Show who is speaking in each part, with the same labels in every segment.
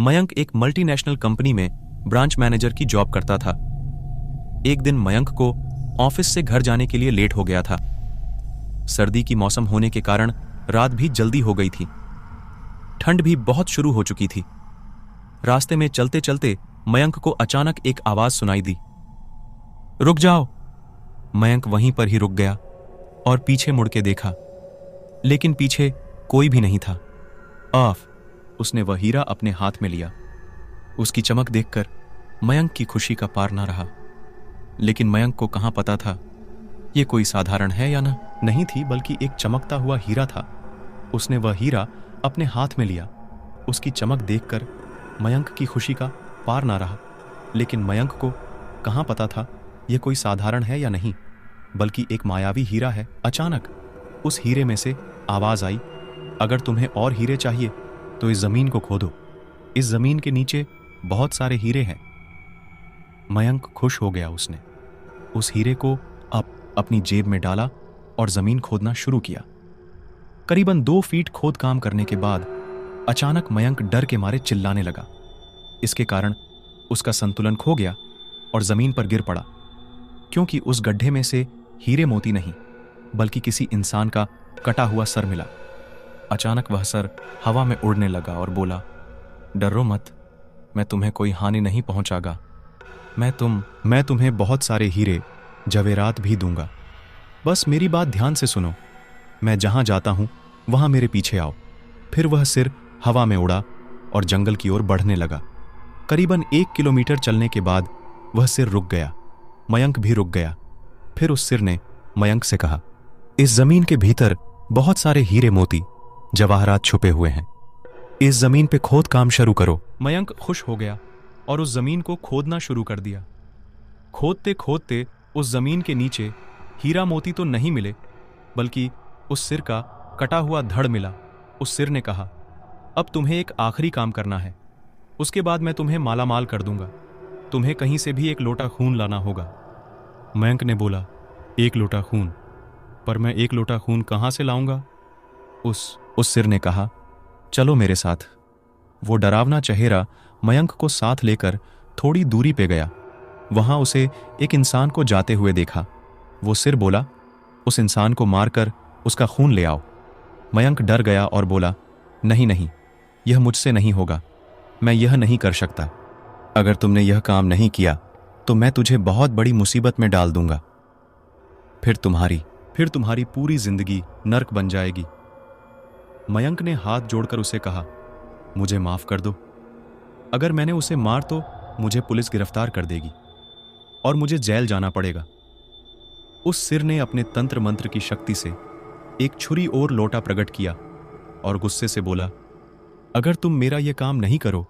Speaker 1: मयंक एक multinational company में branch manager की जॉब करता था। एक दिन मयंक को ऑफिस से घर जाने के लिए लेट हो गया था। सर्दी की मौसम होने के कारण रात भी जल्दी हो गई थी। ठंड भी बहुत शुरू हो चुकी थी। रास्ते में चलते चलते मयंक को अचानक एक आवाज सुनाई दी, रुक जाओ। मयंक वहीं पर ही रुक गया और पीछे मुड़ के देखा, लेकिन पीछे कोई भी नहीं था। ऑफ। उसने वह हीरा अपने हाथ में लिया। उसकी चमक देखकर मयंक की खुशी का पार ना रहा। लेकिन मयंक को कहां पता था यह कोई साधारण है या नहीं थी, बल्कि एक चमकता हुआ हीरा था। उसने वह हीरा अपने हाथ में लिया। उसकी चमक देखकर मयंक की खुशी का पार ना रहा। लेकिन मयंक को कहां पता था यह कोई साधारण है या नहीं, बल्कि एक मायावी हीरा है। अचानक उस हीरे में से आवाज आई, अगर तुम्हें और हीरे चाहिए तो इस जमीन को खोदो। इस जमीन के नीचे बहुत सारे हीरे हैं। मयंक खुश हो गया। उसने उस हीरे को अपनी जेब में डाला और जमीन खोदना शुरू किया। करीबन 2 फीट खोद काम करने के बाद अचानक मयंक डर के मारे चिल्लाने लगा। इसके कारण उसका संतुलन खो गया और जमीन पर गिर पड़ा, क्योंकि उस गड्ढे में से हीरे मोती नहीं, बल्कि किसी इंसान का कटा हुआ सर मिला। अचानक वह सर हवा में उड़ने लगा और बोला, डरो मत, मैं तुम्हें कोई हानि नहीं पहुंचागा। मैं तुम्हें बहुत सारे हीरे जवेरात भी दूंगा। बस मेरी बात ध्यान से सुनो। मैं जहां जाता हूं वहां मेरे पीछे आओ। फिर वह सिर हवा में उड़ा और जंगल की ओर बढ़ने लगा। करीबन 1 किलोमीटर चलने के बाद वह सिर रुक गया। मयंक भी रुक गया। फिर उस सिर ने मयंक से कहा, इस जमीन के भीतर बहुत सारे हीरे मोती जवाहरात छुपे हुए हैं। इस जमीन पे खोद काम शुरू करो। मयंक खुश हो गया और उस जमीन को खोदना शुरू कर दिया। खोदते खोदते उस जमीन के नीचे हीरा मोती तो नहीं मिले, बल्कि उस सिर का कटा हुआ धड़ मिला। उस सिर ने कहा, अब तुम्हें एक आखिरी काम करना है, उसके बाद मैं तुम्हें मालामाल कर दूंगा। तुम्हें कहीं से भी 1 लोटा खून लाना होगा। मयंक ने बोला, 1 लोटा खून? पर मैं 1 लोटा खून कहां से लाऊंगा? उस सिर ने कहा, चलो मेरे साथ। वो डरावना चेहरा मयंक को साथ लेकर थोड़ी दूरी पे गया। वहां उसे एक इंसान को जाते हुए देखा। वो सिर बोला, उस इंसान को मारकर उसका खून ले आओ। मयंक डर गया और बोला, नहीं, यह मुझसे नहीं होगा। मैं यह नहीं कर सकता। अगर तुमने यह काम नहीं किया तो मैं तुझे बहुत बड़ी मुसीबत में डाल दूंगा। फिर तुम्हारी पूरी जिंदगी नर्क बन जाएगी। मयंक ने हाथ जोड़कर उसे कहा, मुझे माफ कर दो। अगर मैंने उसे मार तो मुझे पुलिस गिरफ्तार कर देगी और मुझे जेल जाना पड़ेगा। उस सिर ने अपने तंत्र मंत्र की शक्ति से एक छुरी और लोटा प्रकट किया और गुस्से से बोला, अगर तुम मेरा यह काम नहीं करो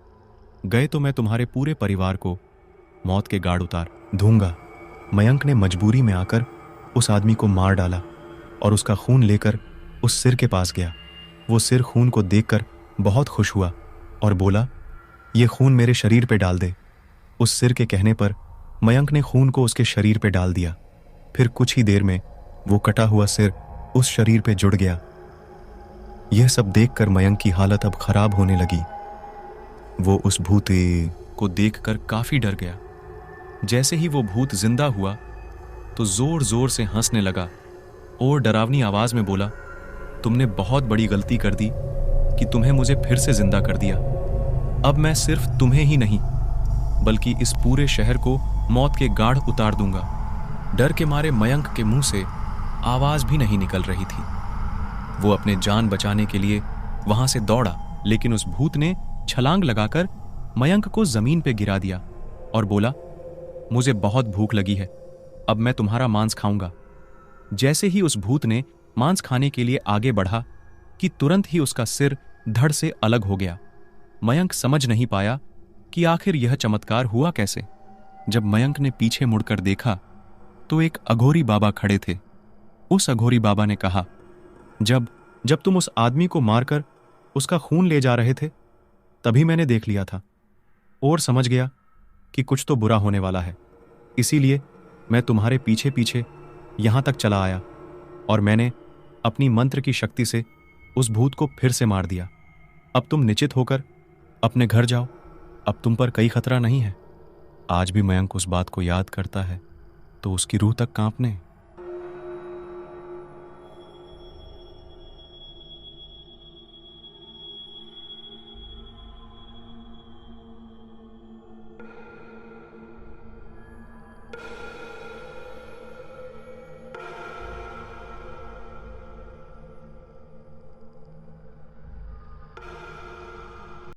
Speaker 1: गए तो मैं तुम्हारे पूरे परिवार को मौत के गाढ़ उतार दूंगा। मयंक ने मजबूरी में आकर उस आदमी को मार डाला और उसका खून लेकर उस सिर के पास गया। वो सिर खून को देखकर बहुत खुश हुआ और बोला, ये खून मेरे शरीर पे डाल दे। उस सिर के कहने पर मयंक ने खून को उसके शरीर पे डाल दिया। फिर कुछ ही देर में वो कटा हुआ सिर उस शरीर पे जुड़ गया। यह सब देखकर मयंक की हालत अब खराब होने लगी। वो उस भूत को देखकर काफी डर गया। जैसे ही वो भूत जिंदा हुआ तो जोर जोर से हंसने लगा और डरावनी आवाज में बोला, तुमने बहुत बड़ी गलती कर दी कि तुम्हें मुझे फिर से जिंदा कर दिया। अब मैं सिर्फ तुम्हें ही नहीं बल्कि इस पूरे शहर को मौत के गाढ़ उतार दूंगा। डर के मारे मयंक के मुंह से आवाज भी नहीं निकल रही थी। वो अपने जान बचाने के लिए वहां से दौड़ा, लेकिन उस भूत ने छलांग लगाकर मयंक को जमीन पे गिरा दिया और बोला, मुझे बहुत भूख लगी है, अब मैं तुम्हारा मांस खाऊंगा। जैसे ही उस भूत ने मांस खाने के लिए आगे बढ़ा कि तुरंत ही उसका सिर धड़ से अलग हो गया। मयंक समझ नहीं पाया कि आखिर यह चमत्कार हुआ कैसे। जब मयंक ने पीछे मुड़कर देखा तो एक अघोरी बाबा खड़े थे। उस अघोरी बाबा ने कहा, जब तुम उस आदमी को मारकर उसका खून ले जा रहे थे तभी मैंने देख लिया था और समझ गया कि कुछ तो बुरा होने वाला है। इसीलिए मैं तुम्हारे पीछे पीछे यहां तक चला आया और मैंने अपनी मंत्र की शक्ति से उस भूत को फिर से मार दिया। अब तुम निश्चित होकर अपने घर जाओ। अब तुम पर कई खतरा नहीं है। आज भी मयंक उस बात को याद करता है तो उसकी रूह तक कांपने